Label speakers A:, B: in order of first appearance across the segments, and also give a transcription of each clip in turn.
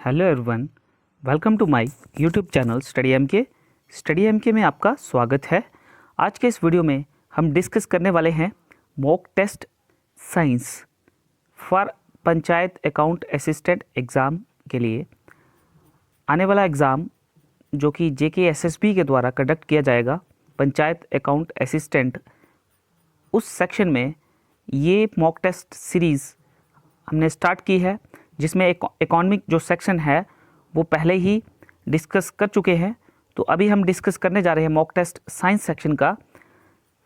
A: Hello everyone, welcome to my YouTube channel study MK में आपका स्वागत है। आज के इस वीडियो में हम डिस्कस करने वाले हैं mock test science for panchayat account assistant exam के लिए आने वाला एग्ज़ाम जो कि JKSSB के द्वारा कंडक्ट किया जाएगा, पंचायत अकाउंट असिस्टेंट। उस सेक्शन में ये मॉक टेस्ट सीरीज़ हमने स्टार्ट की है, जिसमें इकोनॉमिक जो सेक्शन है वो पहले ही डिस्कस कर चुके हैं। तो अभी हम डिस्कस करने जा रहे हैं मॉक टेस्ट साइंस सेक्शन का।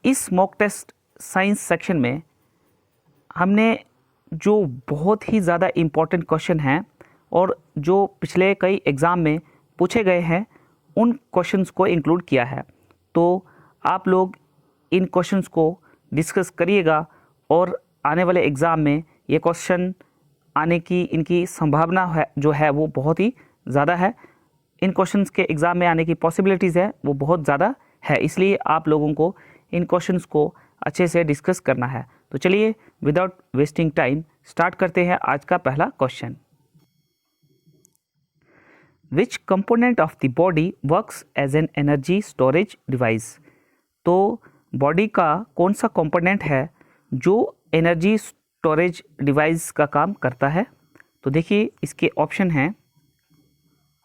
A: इस मॉक टेस्ट साइंस सेक्शन में हमने जो बहुत ही ज़्यादा इम्पोर्टेंट क्वेश्चन हैं और जो पिछले कई एग्ज़ाम में पूछे गए हैं, उन क्वेश्चंस को इंक्लूड किया है। तो आप लोग इन क्वेश्चंस को डिस्कस करिएगा और आने वाले एग्ज़ाम में ये क्वेश्चन आने की इनकी संभावना है जो है वो बहुत ही ज़्यादा है। इन क्वेश्चंस के एग्ज़ाम में आने की पॉसिबिलिटीज़ है वो बहुत ज़्यादा है, इसलिए आप लोगों को इन क्वेश्चंस को अच्छे से डिस्कस करना है। तो चलिए विदाउट वेस्टिंग टाइम स्टार्ट करते हैं आज का पहला question. Which component of the body works as an energy storage device. तो बॉडी का कौन सा कंपोनेंट है जो एनर्जी स्टोरेज डिवाइस का काम करता है? तो देखिए इसके ऑप्शन हैं,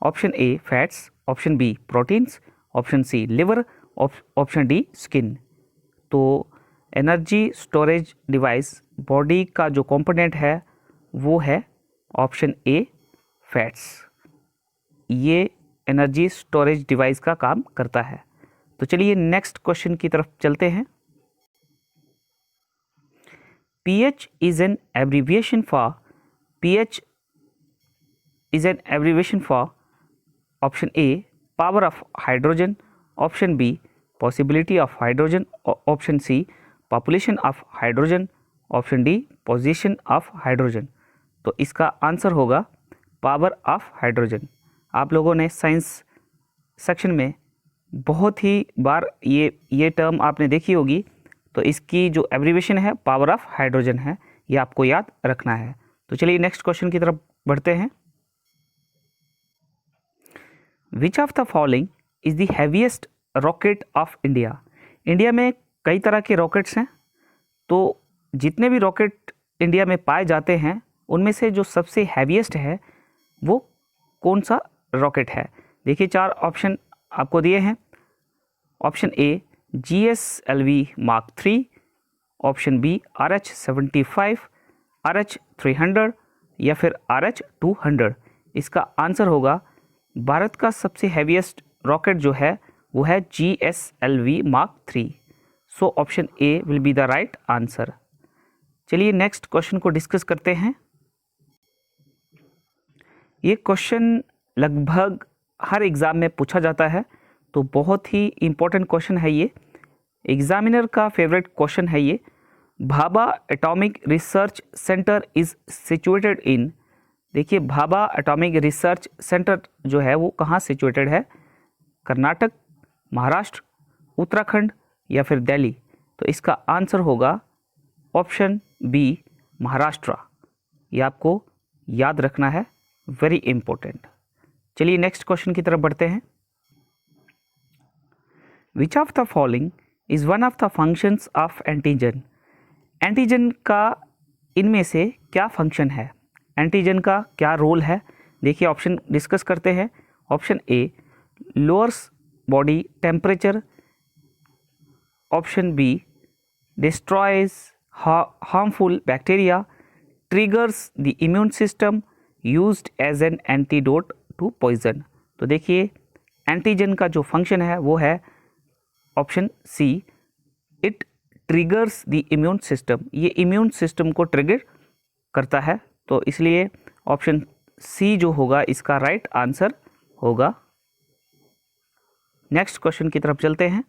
A: option A fats, option B proteins, option C liver, option D skin. तो एनर्जी स्टोरेज डिवाइस बॉडी का जो कंपोनेंट है वो है ऑप्शन ए फैट्स। ये एनर्जी स्टोरेज डिवाइस का काम करता है। तो चलिए नेक्स्ट क्वेश्चन की तरफ चलते हैं। pH is an abbreviation for option A power of hydrogen, option B possibility of hydrogen, option C population of hydrogen, option D position of hydrogen। तो इसका आंसर होगा पावर ऑफ हाइड्रोजन। आप लोगों ने साइंस सेक्शन में बहुत ही बार ये term आपने देखी होगी। तो इसकी जो एब्रीविएशन है पावर ऑफ हाइड्रोजन है, ये आपको याद रखना है। तो चलिए नेक्स्ट क्वेश्चन की तरफ बढ़ते हैं। Which of the following is the heaviest rocket of India. India में कई तरह के रॉकेट्स हैं, तो जितने भी रॉकेट इंडिया में पाए जाते हैं उनमें से जो सबसे हैवीएस्ट है वो कौन सा रॉकेट है? देखिए चार ऑप्शन आपको दिए हैं। Option A GSLV Mark 3, option B RH-75, RH-300 या फिर RH-200। इसका आंसर होगा भारत का सबसे हैवीएस्ट रॉकेट जो है वो है GSLV Mark 3। So option A will be the right answer. चलिए नेक्स्ट क्वेश्चन को डिस्कस करते हैं। ये क्वेश्चन लगभग हर एग्ज़ाम में पूछा जाता है, तो बहुत ही इम्पोर्टेंट क्वेश्चन है ये, एग्जामिनर का फेवरेट क्वेश्चन है ये। Bhabha atomic research centre is situated in. देखिए भाभा एटॉमिक रिसर्च सेंटर जो है वो कहाँ सिचुएटेड है? कर्नाटक, महाराष्ट्र, उत्तराखंड या फिर दिल्ली। तो इसका आंसर होगा ऑप्शन बी महाराष्ट्र। ये आपको याद रखना है, वेरी इंपॉर्टेंट। चलिए नेक्स्ट क्वेश्चन की तरफ बढ़ते हैं। Which of the following is one of the functions of antigen. Antigen का इनमें से क्या फंक्शन है? एंटीजन का क्या रोल है? देखिए ऑप्शन डिस्कस करते हैं। Option A lowers body temperature, option B destroys harmful bacteria, triggers the immune system, used as an antidote to poison. तो देखिए एंटीजन का जो फंक्शन है वो है option C, it triggers the immune system. ये इम्यून सिस्टम को trigger करता है, तो इसलिए ऑप्शन सी जो होगा इसका राइट आंसर होगा। नेक्स्ट क्वेश्चन की तरफ चलते हैं।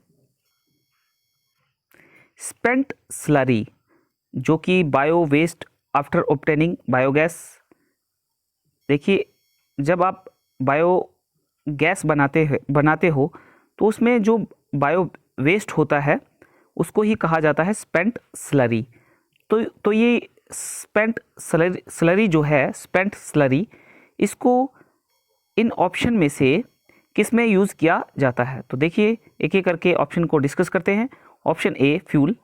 A: स्पेंट स्लरी जो कि bio waste after obtaining biogas. देखिए जब आप बायो गैस बनाते हो तो उसमें जो बायो वेस्ट होता है उसको ही कहा जाता है स्पेंट स्लरी। तो ये स्पेंट स्लरी जो है, स्पेंट स्लरी, इसको इन ऑप्शन में से किस में यूज़ किया जाता है? तो देखिए एक एक करके ऑप्शन को डिस्कस करते हैं। ऑप्शन ए फ्यूल,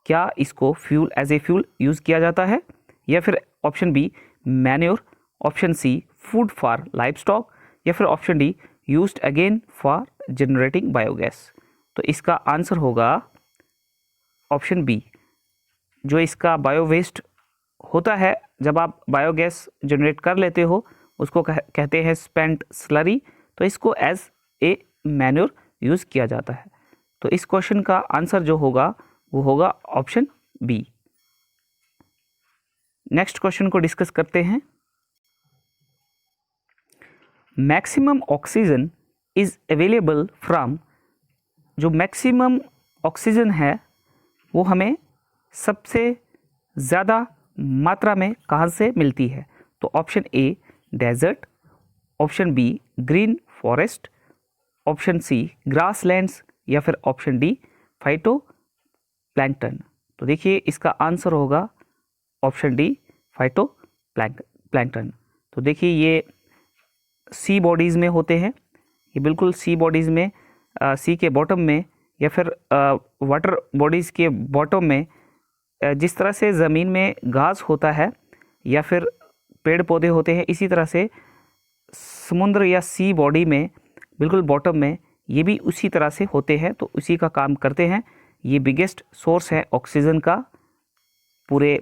A: क्या इसको fuel as a fuel use किया जाता है? या फिर option B manure, option C food for livestock, या फिर option D used again for generating biogas. तो इसका आंसर होगा ऑप्शन बी। जो इसका बायो वेस्ट होता है, जब आप बायोगैस जनरेट कर लेते हो, उसको कहते हैं स्पेंट स्लरी। तो इसको एज ए मैन्योर यूज़ किया जाता है। तो इस क्वेश्चन का आंसर जो होगा वो होगा ऑप्शन बी। नेक्स्ट क्वेश्चन को डिस्कस करते हैं। Maximum oxygen is available from, जो मैक्सिमम ऑक्सीजन है वो हमें सबसे ज़्यादा मात्रा में कहाँ से मिलती है? तो option A desert, option B green forest, option C grasslands, या फिर ऑप्शन डी फाइटो प्लैंकटन। तो देखिए इसका आंसर होगा ऑप्शन डी फाइटो प्लैंकटन। तो देखिए ये सी बॉडीज़ में होते हैं, ये बिल्कुल सी बॉडीज़ में, सी के बॉटम में या फिर वाटर बॉडीज़ के बॉटम में, जिस तरह से ज़मीन में घास होता है या फिर पेड़ पौधे होते हैं, इसी तरह से समुद्र या सी बॉडी में बिल्कुल बॉटम में ये भी उसी तरह से होते हैं। तो उसी का काम करते हैं। ये बिगेस्ट सोर्स है ऑक्सीजन का। पूरे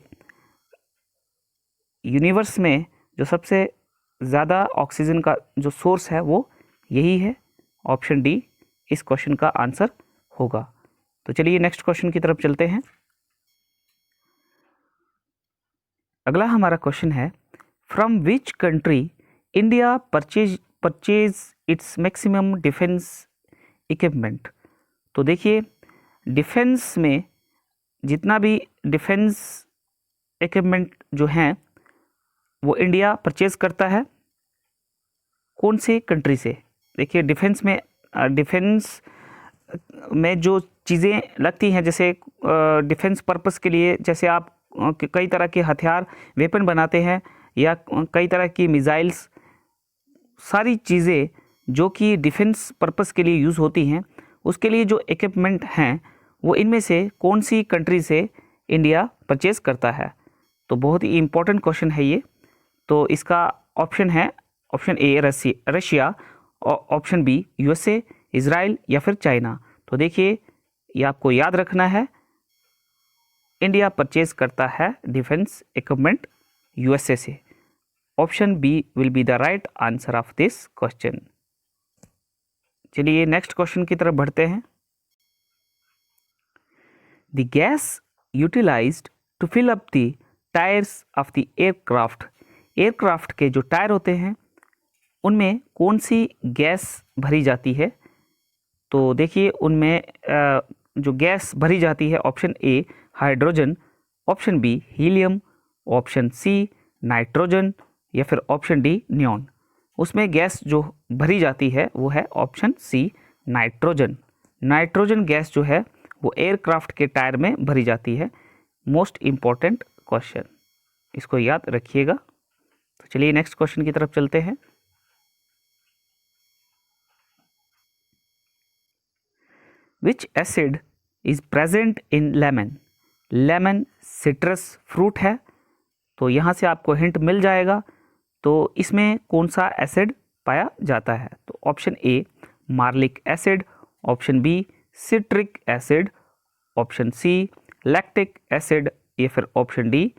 A: यूनिवर्स में जो सबसे ज़्यादा ऑक्सीजन का जो सोर्स है वो यही है। ऑप्शन डी इस क्वेश्चन का आंसर होगा। तो चलिए नेक्स्ट क्वेश्चन की तरफ चलते हैं। अगला हमारा क्वेश्चन है, from which country India purchase its maximum defence equipment. तो देखिए डिफेंस में जितना भी डिफेंस इक्विपमेंट जो हैं वो इंडिया परचेज करता है कौन से कंट्री से? देखिए डिफेंस में जो चीज़ें लगती हैं, जैसे डिफेंस पर्पस के लिए, जैसे आप कई तरह के हथियार वेपन बनाते हैं या कई तरह की मिसाइल्स, सारी चीज़ें जो कि डिफेंस पर्पस के लिए यूज़ होती हैं, उसके लिए जो इक्विपमेंट हैं वो इनमें से कौन सी कंट्री से इंडिया परचेज करता है? तो बहुत ही इम्पोर्टेंट क्वेश्चन है ये। तो इसका ऑप्शन है option A Russia, option B USA, Israel, या फिर चाइना। तो देखिए ये आपको याद रखना है, इंडिया परचेज करता है डिफेंस इक्विपमेंट यूएसए से। Option B will be the right answer of this question. चलिए नेक्स्ट क्वेश्चन की तरफ बढ़ते हैं। The gas utilised to fill up the tyres of the aircraft. Aircraft के जो टायर होते हैं उनमें कौन सी गैस भरी जाती है? तो देखिए उनमें जो गैस भरी जाती है, option A hydrogen, option B helium, option C nitrogen, या फिर ऑप्शन डी नियॉन। उसमें गैस जो भरी जाती है वो है option C nitrogen. Nitrogen gas जो है वो एयरक्राफ्ट के टायर में भरी जाती है। मोस्ट इम्पॉर्टेंट क्वेश्चन, इसको याद रखिएगा। तो चलिए नेक्स्ट क्वेश्चन की तरफ चलते हैं। विच acid is present in lemon. Lemon citrus fruit है, तो यहाँ से आपको हिंट मिल जाएगा। तो इसमें कौन सा एसिड पाया जाता है? तो option A malic acid, option B citric acid, option C lactic acid, या फिर ऑप्शन डी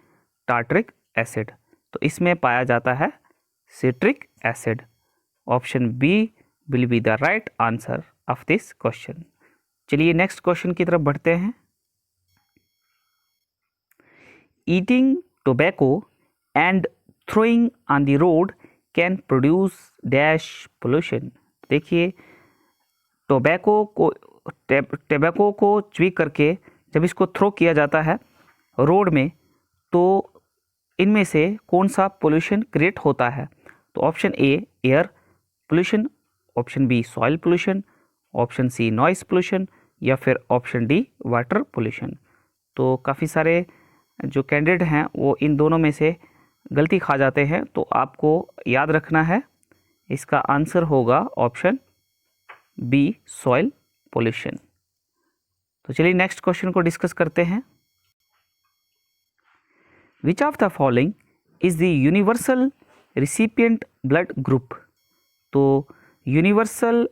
A: टार्टरिक एसिड। तो इसमें पाया जाता है citric acid. Option B will be the right answer of this question. चलिए नेक्स्ट क्वेश्चन की तरफ बढ़ते हैं। Eating tobacco and throwing on the road can produce dash pollution. देखिए टोबैको को च्वी करके जब इसको थ्रो किया जाता है रोड में, तो इनमें से कौन सा पोल्यूशन क्रिएट होता है? तो option A air pollution, option B soil pollution, option C noise pollution, या फिर ऑप्शन डी वाटर पोल्यूशन। तो काफ़ी सारे जो कैंडिडेट हैं वो इन दोनों में से गलती खा जाते हैं। तो आपको याद रखना है इसका आंसर होगा ऑप्शन बी, सॉइल पोल्यूशन। तो चलिए नेक्स्ट क्वेश्चन को डिस्कस करते हैं। Which of the following is the universal recipient blood group? तो यूनिवर्सल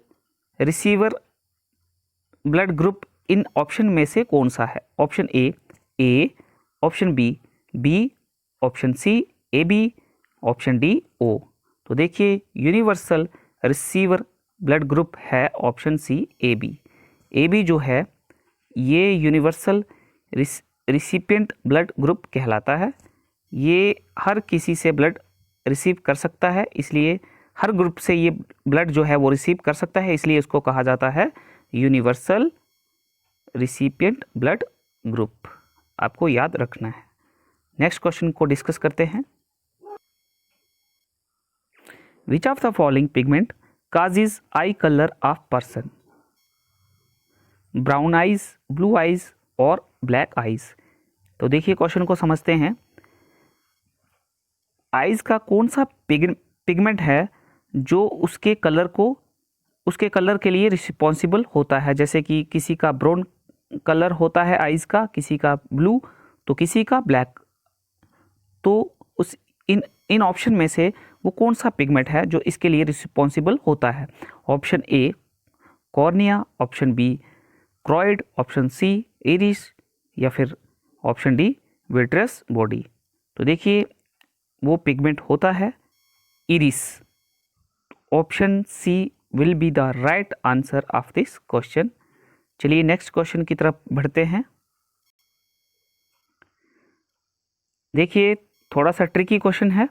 A: रिसीवर ब्लड ग्रुप इन ऑप्शन में से कौन सा है? Option A, option B, option C A B, option D O. तो देखिए यूनिवर्सल रिसीवर ब्लड ग्रुप है ऑप्शन सी ए बी जो है ये यूनिवर्सल रिसिपिएंट ब्लड ग्रुप कहलाता है। ये हर किसी से ब्लड रिसीव कर सकता है, इसलिए हर ग्रुप से ये ब्लड जो है वो रिसीव कर सकता है, इसलिए इसको कहा जाता है यूनिवर्सल रिसिपिएंट ब्लड ग्रुप। आपको याद रखना है। नेक्स्ट क्वेश्चन को डिस्कस करते हैं। Which of the following pigment causes I colour of person? Brown eyes, blue eyes और ब्लैक आइज। तो देखिए क्वेश्चन को समझते हैं। आइज का कौन सा पिगमेंट है जो उसके कलर के लिए रिस्पॉन्सिबल होता है? जैसे कि किसी का ब्राउन कलर होता है आइज का, किसी का ब्लू, तो किसी का ब्लैक। तो उस इन ऑप्शन में से वो कौन सा पिगमेंट है जो इसके लिए रिस्पॉन्सिबल होता है? Option A cornea, option B choroid, option C iris या फिर ऑप्शन डी विट्रस बॉडी। तो देखिए वो पिगमेंट होता है iris. Option C will be the right answer of this question. चलिए नेक्स्ट क्वेश्चन की तरफ बढ़ते हैं। देखिए थोड़ा सा ट्रिकी क्वेश्चन है,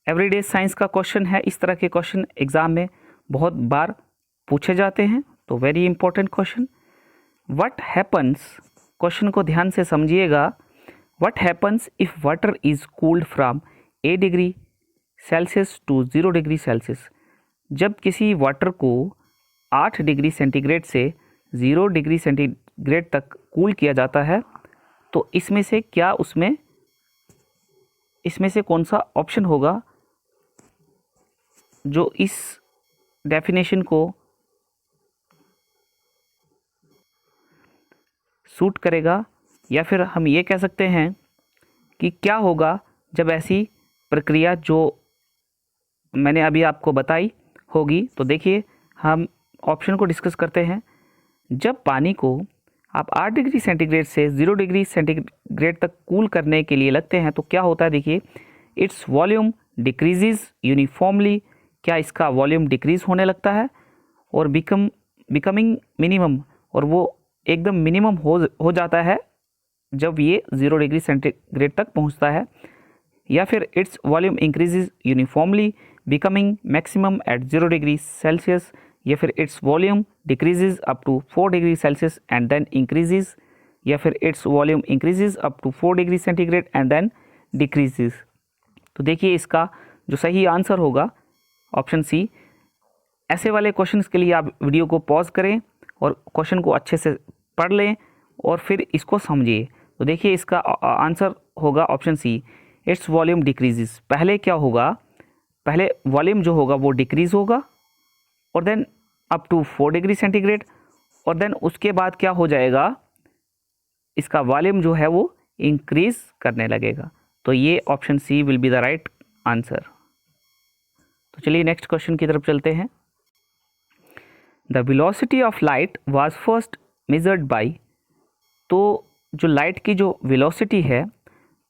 A: एवरीडे साइंस का क्वेश्चन है। इस तरह के क्वेश्चन एग्जाम में बहुत बार पूछे जाते हैं, तो very important question. What happens, question को ध्यान से समझिएगा। What happens if water is cooled from 8 degree Celsius to 0 degree Celsius? जब किसी वाटर को 8 डिग्री सेंटीग्रेड से 0 डिग्री सेंटीग्रेड तक कूल किया जाता है, तो इसमें से कौन सा ऑप्शन होगा जो इस डेफिनेशन को सूट करेगा? या फिर हम ये कह सकते हैं कि क्या होगा जब ऐसी प्रक्रिया जो मैंने अभी आपको बताई होगी? तो देखिए हम ऑप्शन को डिस्कस करते हैं। जब पानी को आप 8 डिग्री सेंटीग्रेड से 0 डिग्री सेंटीग्रेड तक कूल करने के लिए लगते हैं, तो क्या होता है? देखिए इट्स वॉल्यूम डिक्रीजेज यूनिफॉर्मली। क्या इसका वॉल्यूम डिक्रीज होने लगता है और बिकमिंग मिनिमम, और वो एकदम मिनिमम हो जाता है जब ये 0 डिग्री सेंटीग्रेड तक पहुंचता है। या फिर its volume increases uniformly becoming maximum at 0 degree Celsius, या फिर its volume decreases up to 4 degree Celsius and then increases, या फिर its volume increases up to 4 degree centigrade and then decreases. तो देखिए इसका जो सही आंसर होगा ऑप्शन सी। ऐसे वाले क्वेश्चंस के लिए आप वीडियो को पॉज करें और क्वेश्चन को अच्छे से पढ़ लें और फिर इसको समझिए। तो देखिए इसका आंसर होगा option C, its volume decreases. पहले क्या होगा? पहले वॉल्यूम जो होगा वो डिक्रीज होगा और then up to 4 degree centigrade, और देन उसके बाद क्या हो जाएगा? इसका वॉल्यूम जो है वो इंक्रीज करने लगेगा। तो ये option C will be the right answer. तो चलिए नेक्स्ट क्वेश्चन की तरफ चलते हैं। The velocity of light was first measured by. तो जो लाइट की जो वेलोसिटी है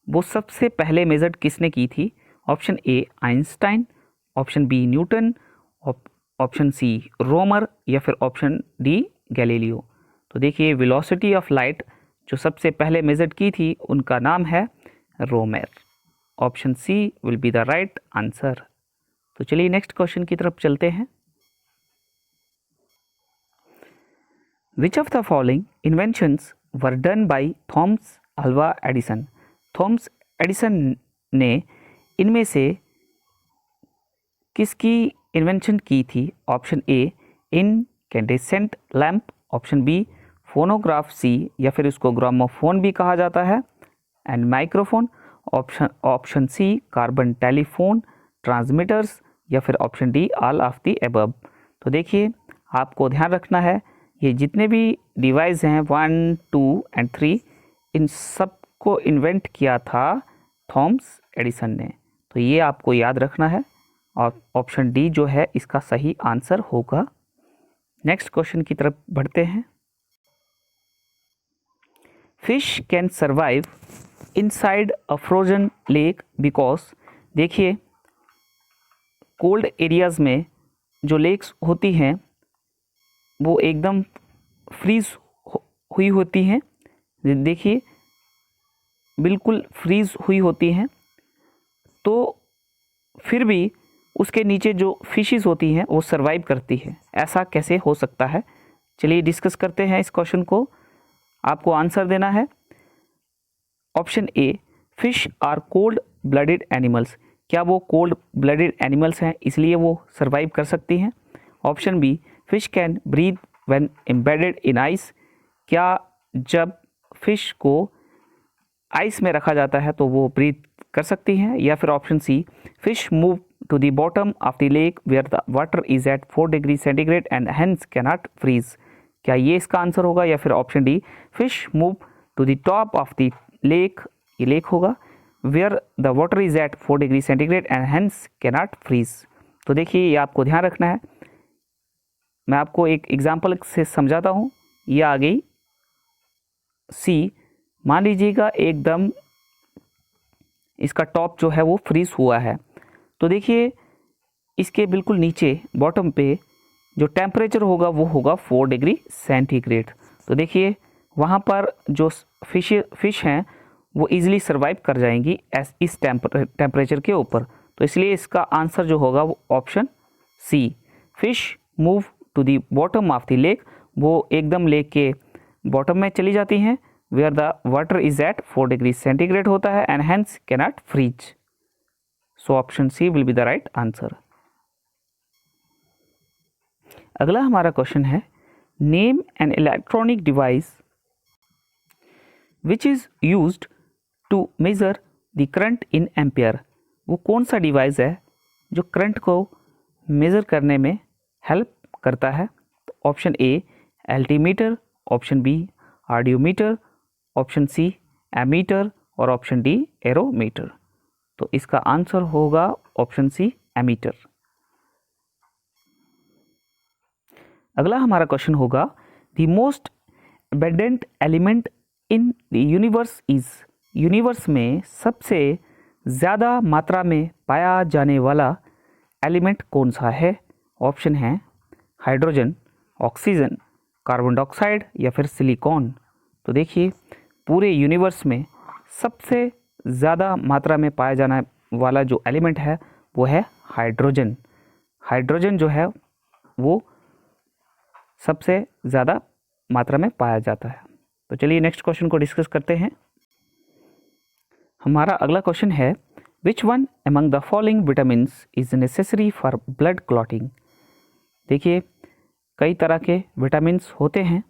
A: वो सबसे पहले मेजर्ड किसने की थी? Option A Einstein, option B Newton, option C Roemer, या फिर ऑप्शन डी गैलीलियो। तो देखिए वेलोसिटी ऑफ लाइट जो सबसे पहले मेजर्ड की थी उनका नाम है Roemer. Option C will be the right answer. तो चलिए नेक्स्ट क्वेश्चन की तरफ चलते हैं। Which of the following inventions were done by Thomas Alva Edison? Thomas Edison ने इनमें से किसकी इन्वेंशन की थी? Option A incandescent lamp, option B phonograph C, या फिर उसको ग्रामोफोन भी कहा जाता है, and microphone, option C carbon telephone transmitters, या फिर option D all of the above. तो देखिए आपको ध्यान रखना है, ये जितने भी डिवाइस हैं 1, 2 एंड 3, इन सब को इन्वेंट किया था थॉमस एडिसन ने। तो ये आपको याद रखना है और ऑप्शन डी जो है इसका सही आंसर होगा। नेक्स्ट क्वेश्चन की तरफ बढ़ते हैं। Fish can survive inside a frozen lake because, देखिए कोल्ड एरियाज़ में जो लेक्स होती हैं वो एकदम फ्रीज हुई होती हैं, देखिए बिल्कुल फ्रीज हुई होती हैं, तो फिर भी उसके नीचे जो फिशेस होती हैं वो सरवाइव करती है। ऐसा कैसे हो सकता है, चलिए डिस्कस करते हैं इस क्वेश्चन को। आपको आंसर देना है। Option A, fish are cold blooded animals, क्या वो कोल्ड ब्लडेड एनिमल्स हैं इसलिए वो सरवाइव कर सकती हैं। Option B, fish can breathe when embedded in ice, क्या जब फिश को आइस में रखा जाता है तो वो ब्रीथ कर सकती हैं। या फिर option C, fish move to the bottom of the lake where the water is at 4 degree centigrade and hence cannot freeze, क्या ये इसका आंसर होगा। या फिर option D, fish move to the top of the lake, ये lake होगा, where the water is at 4 degree centigrade and hence cannot freeze. तो देखिए ये आपको ध्यान रखना है, मैं आपको एक एग्जाम्पल से समझाता हूँ। ये आ गई सी, मान लीजिएगा एकदम इसका टॉप जो है वो फ्रीज हुआ है, तो देखिए इसके बिल्कुल नीचे बॉटम पे जो टेम्परेचर होगा वो होगा 4 डिग्री सेंटीग्रेड। तो देखिए वहाँ पर जो फिश हैं वो इजीली सरवाइव कर जाएंगी इस टेम्परेचर के ऊपर। तो इसलिए इसका आंसर जो होगा वो option C, fish move to the bottom of the lake, वो एकदम लेक के बॉटम में चली जाती हैं, where the water is at 4 degree centigrade होता है and hence cannot freeze. So option C will be the right answer. अगला हमारा क्वेश्चन है, name an electronic device which is used to measure the current in ampere, वो कौन सा device है जो करंट को मेज़र करने में हेल्प करता है। तो option A, altimeter, option B, audiometer, option C, ammeter और ऑप्शन डी, एरोमीटर। तो इसका आंसर होगा ऑप्शन सी, एमीटर। अगला हमारा क्वेश्चन होगा, the most abundant element in the universe is, universe में सबसे ज़्यादा मात्रा में पाया जाने वाला एलिमेंट कौन सा है। ऑप्शन है हाइड्रोजन, ऑक्सीजन, कार्बन डाइऑक्साइड या फिर सिलिकॉन। तो देखिए पूरे यूनिवर्स में सबसे ज़्यादा मात्रा में पाया जाने वाला जो एलिमेंट है वो है हाइड्रोजन। हाइड्रोजन जो है वो सबसे ज़्यादा मात्रा में पाया जाता है। तो चलिए नेक्स्ट क्वेश्चन को डिस्कस करते हैं। हमारा अगला क्वेश्चन है, which one among the following vitamins is necessary for blood clotting. देखिए कई तरह के विटामिन्स होते हैं,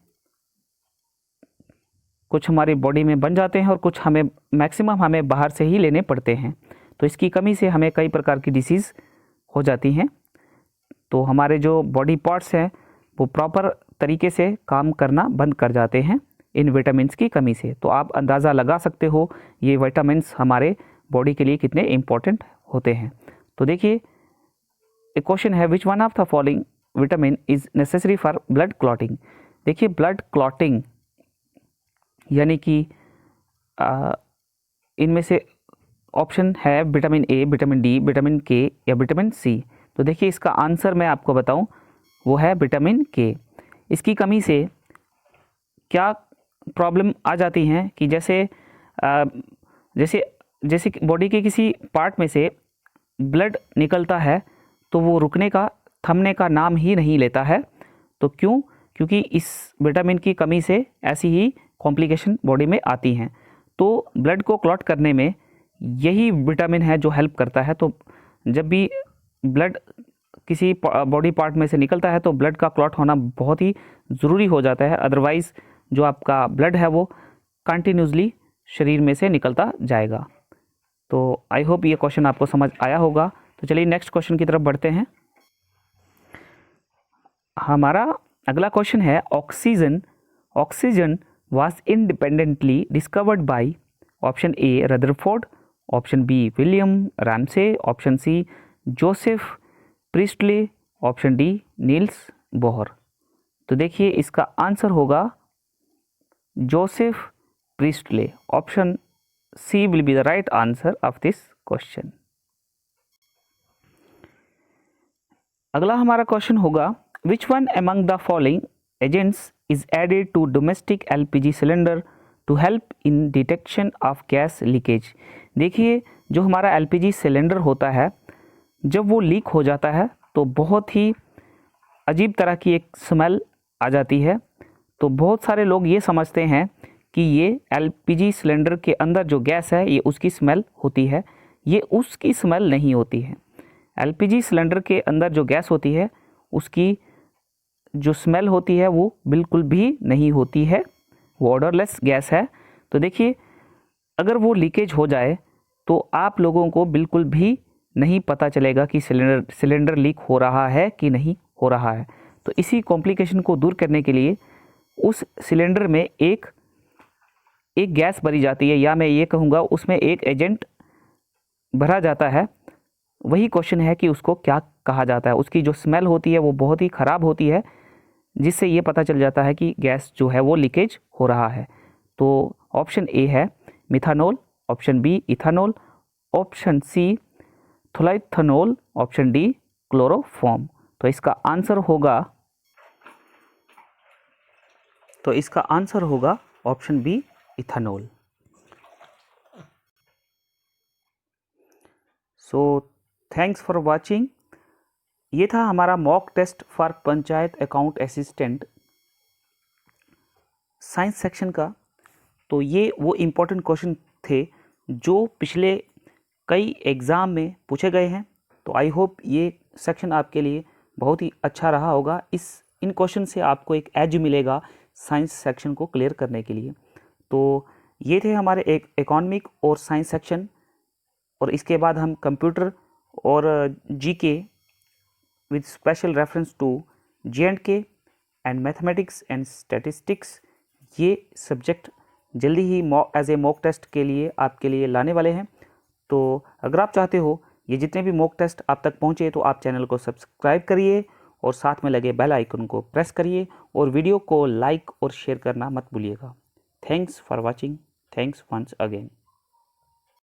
A: कुछ हमारी बॉडी में बन जाते हैं और कुछ हमें मैक्सिमम हमें बाहर से ही लेने पड़ते हैं। तो इसकी कमी से हमें कई प्रकार की डिसीज़ हो जाती हैं। तो हमारे जो बॉडी पार्ट्स हैं वो प्रॉपर तरीके से काम करना बंद कर जाते हैं इन विटामिन्स की कमी से। तो आप अंदाज़ा लगा सकते हो ये विटामिन्स हमारे बॉडी के लिए कितने इम्पोर्टेंट होते हैं। तो देखिए एक क्वेश्चन है, which one of the following vitamin is necessary for blood clotting. देखिए ब्लड क्लॉटिंग यानी कि इनमें से ऑप्शन है vitamin A, vitamin D, vitamin के या विटामिन सी। तो देखिए इसका आंसर मैं आपको बताऊं वो है विटामिन के। इसकी कमी से क्या प्रॉब्लम आ जाती हैं कि जैसे जैसे बॉडी के किसी पार्ट में से ब्लड निकलता है तो वो रुकने का, थमने का नाम ही नहीं लेता है। तो क्यों? क्योंकि इस विटामिन की कमी से ऐसी ही कॉम्प्लिकेशन बॉडी में आती हैं। तो ब्लड को क्लॉट करने में यही विटामिन है जो हेल्प करता है। तो जब भी ब्लड किसी बॉडी पार्ट में से निकलता है तो ब्लड का क्लॉट होना बहुत ही ज़रूरी हो जाता है, अदरवाइज़ जो आपका ब्लड है वो कंटिन्यूसली शरीर में से निकलता जाएगा। तो आई होप ये क्वेश्चन आपको समझ आया होगा। तो तो चलिए नेक्स्ट क्वेश्चन की तरफ बढ़ते हैं। हमारा अगला क्वेश्चन है oxygen was independently discovered by option A Rutherford, option B William Ramsay, option C Joseph Priestley, option D Niels Bohr. तो देखिए इसका आंसर होगा Joseph Priestley. Option C will be the right answer of this question. अगला हमारा question होगा which one among the following agents is added to domestic LPG cylinder to help in detection of gas leakage। देखिए जो हमारा LPG cylinder होता है जब वो लीक हो जाता है तो बहुत ही अजीब तरह की एक स्मेल आ जाती है। तो बहुत सारे लोग ये समझते हैं कि ये LPG सिलेंडर के अंदर जो गैस है ये उसकी स्मेल होती है। ये उसकी स्मेल नहीं होती है। LPG सिलेंडर के अंदर जो गैस होती है उसकी जो स्मेल होती है वो बिल्कुल भी नहीं होती है, वो ऑडरलेस गैस है। तो देखिए अगर वो लीकेज हो जाए तो आप लोगों को बिल्कुल भी नहीं पता चलेगा कि सिलेंडर लीक हो रहा है कि नहीं हो रहा है। तो इसी कॉम्प्लिकेशन को दूर करने के लिए उस सिलेंडर में एक गैस भरी जाती है, या मैं ये कहूँगा उसमें एक एजेंट भरा जाता है। वही क्वेश्चन है कि उसको क्या कहा जाता है। उसकी जो स्मेल होती है वो बहुत ही ख़राब होती है, जिससे ये पता चल जाता है कि गैस जो है वो लीकेज हो रहा है। तो ऑप्शन ए है methanol, option B ethanol, option C थोलाइथेनॉल, ऑप्शन डी क्लोरोफॉर्म। तो इसका आंसर होगा option B ethanol. So thanks for watching. ये था हमारा mock test for panchayat account assistant science section का। तो ये वो इम्पोर्टेंट क्वेश्चन थे जो पिछले कई एग्ज़ाम में पूछे गए हैं। तो आई होप ये सेक्शन आपके लिए बहुत ही अच्छा रहा होगा। इन क्वेश्चन से आपको एक एज मिलेगा साइंस सेक्शन को क्लियर करने के लिए। तो ये थे हमारे एक इकोनॉमिक और साइंस सेक्शन, और इसके बाद हम कंप्यूटर और GK with special reference to J&K and mathematics and statistics, ये सब्जेक्ट जल्दी ही एज ए मॉक टेस्ट के लिए आपके लिए लाने वाले हैं। तो अगर आप चाहते हो ये जितने भी मॉक टेस्ट आप तक पहुँचे तो आप चैनल को सब्सक्राइब करिए और साथ में लगे बेल आइकन को प्रेस करिए और वीडियो को लाइक और शेयर करना मत भूलिएगा। Thanks for watching. Thanks once again.